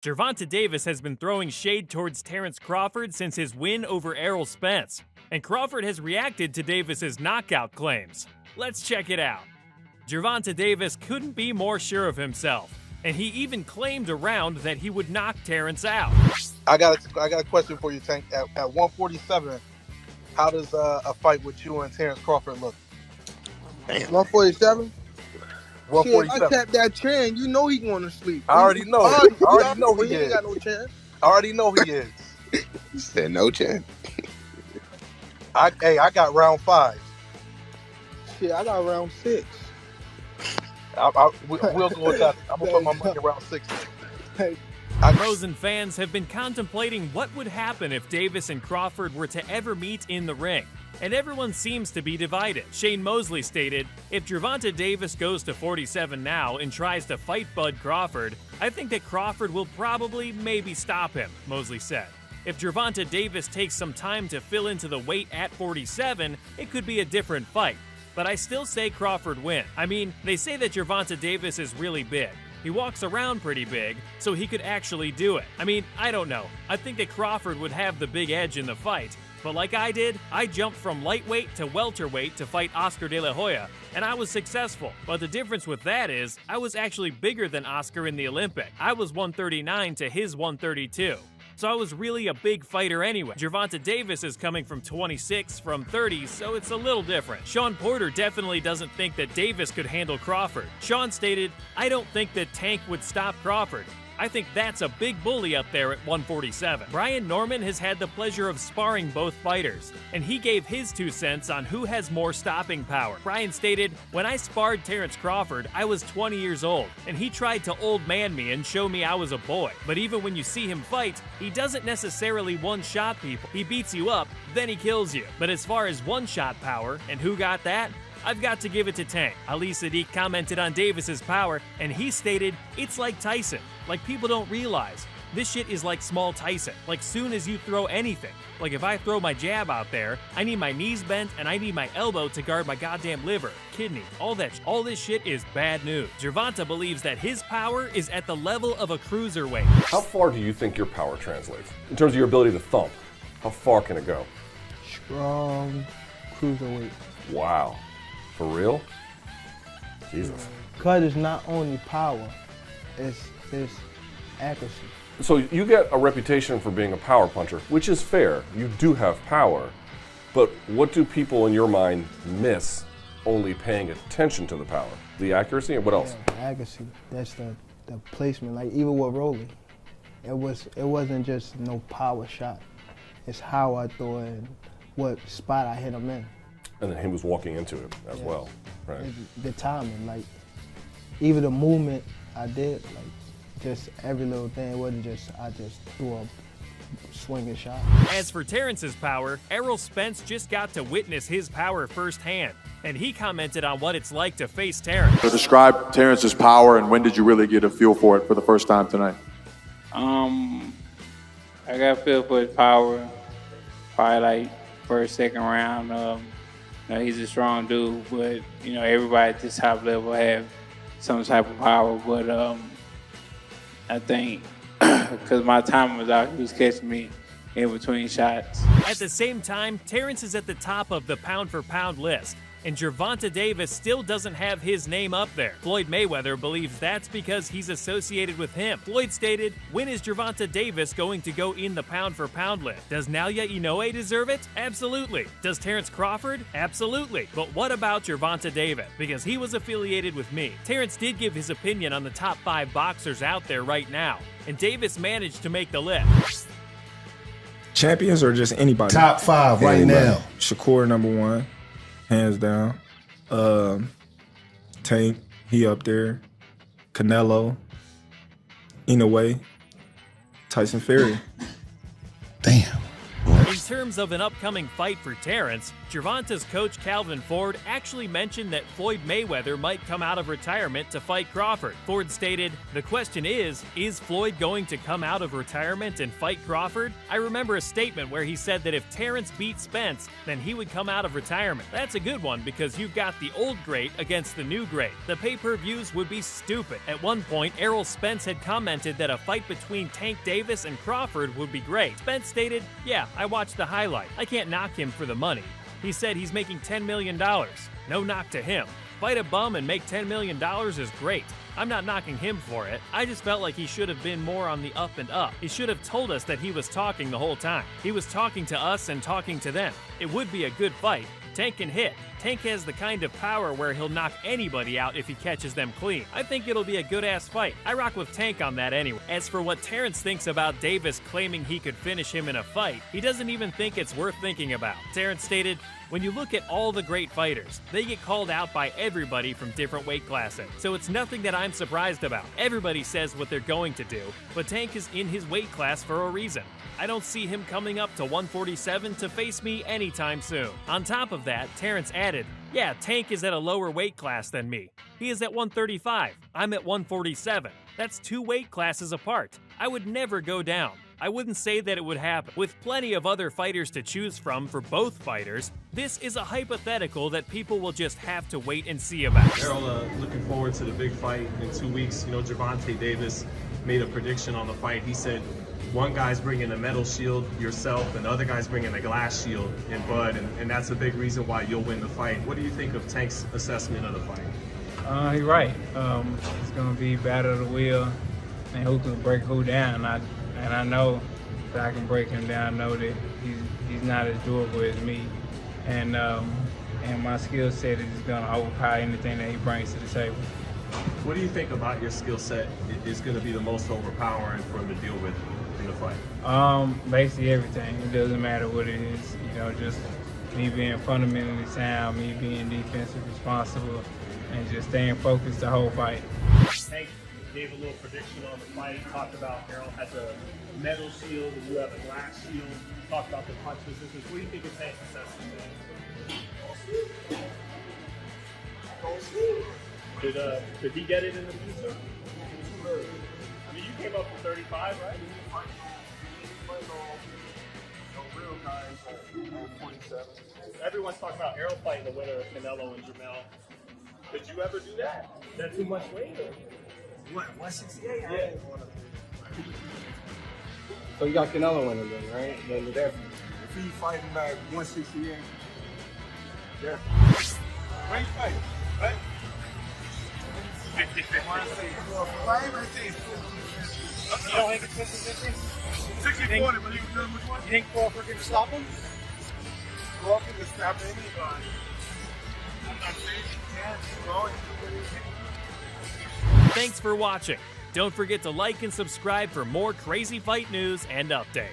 Gervonta Davis has been throwing shade towards Terence Crawford since his win over Errol Spence, and Crawford has reacted to Davis's knockout claims. Let's check it out. Gervonta Davis couldn't be more sure of himself, and he even claimed a round that he would knock Terence out. I got a question for you, Tank. At 147, how does a fight with you and Terence Crawford look? 147? 147. Shit, I tapped that chan. You know he going to sleep. I already know. I already know he ain't is. got no chance. I already know he is. You said no chance. I got round 5. Shit, I got round 6. We'll go with that. I'm gonna put my money around 6. Pros and fans have been contemplating what would happen if Davis and Crawford were to ever meet in the ring, and everyone seems to be divided. Shane Mosley stated, "If Gervonta Davis goes to 47 now and tries to fight Bud Crawford, I think that Crawford will probably maybe stop him," Mosley said. If Gervonta Davis takes some time to fill into the weight at 47, it could be a different fight. But I still say Crawford win. I mean, they say that Gervonta Davis is really big. He walks around pretty big, so he could actually do it. I mean, I don't know. I think that Crawford would have the big edge in the fight. But like I did, I jumped from lightweight to welterweight to fight Oscar De La Hoya, and I was successful. But the difference with that is, I was actually bigger than Oscar in the Olympic. I was 139 to his 132. So I was really a big fighter anyway. Gervonta Davis is coming from 26 from 30, so it's a little different. Sean Porter definitely doesn't think that Davis could handle Crawford. Sean stated, "I don't think that Tank would stop Crawford. I think that's a big bully up there at 147. Brian Norman has had the pleasure of sparring both fighters, and he gave his 2 cents on who has more stopping power. Brian stated, "When I sparred Terence Crawford, I was 20 years old, and he tried to old man me and show me I was a boy. But even when you see him fight, he doesn't necessarily one-shot people. He beats you up, then he kills you. But as far as one-shot power, and who got that? I've got to give it to Tank." Ali Sadiq commented on Davis's power, and he stated, "It's like Tyson. Like people don't realize. This shit is like small Tyson. Like soon as you throw anything. Like if I throw my jab out there, I need my knees bent and I need my elbow to guard my goddamn liver, kidney, all this shit is bad news." Gervonta believes that his power is at the level of a cruiserweight. How far do you think your power translates? In terms of your ability to thump, how far can it go? Strong cruiserweight. Wow. For real? Jesus. Because it's not only power, it's accuracy. So you get a reputation for being a power puncher, which is fair. You do have power. But what do people in your mind miss only paying attention to the power? The accuracy and what else? Yeah, the accuracy. That's the placement. Like even with Rolly, it wasn't just no power shot. It's how I throw it and what spot I hit him in. And then he was walking into it as well, right? The timing, like even the movement I did, like just every little thing. It wasn't just I just threw a swinging shot. As for Terence's power, Errol Spence just got to witness his power firsthand, and he commented on what it's like to face Terence. So describe Terence's power, and when did you really get a feel for it for the first time tonight? I got a feel for his power, probably like first, second round. You know, he's a strong dude, but you know everybody at this top level have some type of power. But I think because my time was out, he was catching me in between shots. At the same time, Terence is at the top of the pound-for-pound list, and Gervonta Davis still doesn't have his name up there. Floyd Mayweather believes that's because he's associated with him. Floyd stated, "When is Gervonta Davis going to go in the pound-for-pound list? Does Naoya Inoue deserve it? Absolutely. Does Terence Crawford? Absolutely. But what about Gervonta Davis? Because he was affiliated with me." Terence did give his opinion on the top 5 boxers out there right now, and Davis managed to make the list. Champions or just anybody? Top 5 right now. Shakur #1. Hands down. Tank, he up there. Canelo, Inoue, Tyson Fury. Damn. In terms of an upcoming fight for Terence, Gervonta's coach Calvin Ford actually mentioned that Floyd Mayweather might come out of retirement to fight Crawford. Ford stated, "The question is Floyd going to come out of retirement and fight Crawford?" I remember a statement where he said that if Terence beat Spence, then he would come out of retirement. That's a good one because you've got the old great against the new great. The pay-per-views would be stupid. At one point, Errol Spence had commented that a fight between Tank Davis and Crawford would be great. Spence stated, "Yeah, I watched the highlight. I can't knock him for the money." He said he's making $10 million. No knock to him. Fight a bum and make $10 million is great. I'm not knocking him for it. I just felt like he should have been more on the up and up. He should have told us that he was talking the whole time. He was talking to us and talking to them. It would be a good fight. Tank can hit. Tank has the kind of power where he'll knock anybody out if he catches them clean. I think it'll be a good-ass fight. I rock with Tank on that anyway. As for what Terence thinks about Davis claiming he could finish him in a fight, he doesn't even think it's worth thinking about. Terence stated, "When you look at all the great fighters, they get called out by everybody from different weight classes. So it's nothing that I'm surprised about. Everybody says what they're going to do, but Tank is in his weight class for a reason. I don't see him coming up to 147 to face me anytime soon." On top of that, Terence added, "Yeah, Tank is at a lower weight class than me. He is at 135. I'm at 147. That's 2 weight classes apart. I would never go down. I wouldn't say that it would happen. With plenty of other fighters to choose from for both fighters, this is a hypothetical that people will just have to wait and see about." Errol, looking forward to the big fight in 2 weeks. You know, Gervonta Davis made a prediction on the fight. He said one guy's bringing a metal shield, yourself, and the other guy's bringing a glass shield in Bud, and that's a big reason why you'll win the fight. What do you think of Tank's assessment of the fight? He's right. It's going to be battle of the will, and who can break who down. And I know that I can break him down. I know that he's not as durable as me, and my skill set is going to overpower anything that he brings to the table. What do you think about your skill set is going to be the most overpowering for him to deal with in the fight? Basically everything. It doesn't matter what it is. You know, just me being fundamentally sound, me being defensive responsible, and just staying focused the whole fight. Tank gave a little prediction on the fight. Talked about Errol has a metal shield and you have a glass shield. Talked about the punch resistance. What do you think of Tank's assessment? Did he get it in the future? I mean, you came up for 35, right? Everyone's talking about Errol fighting the winner of Canelo and Jamel. Did you ever do that? Is that too much weight? What, 168? Yeah. So you got Canelo winning then, right? Then definitely. If he fighting like 168, definitely. Where you fighting? Right? 50-50. You don't think it's 50-50? 60-40, but he was doing which one? You think Crawford can stop him? Crawford can stop anybody. I'm not saying he can't. He's growing. Thanks for watching. Don't forget to like and subscribe for more crazy fight news and updates.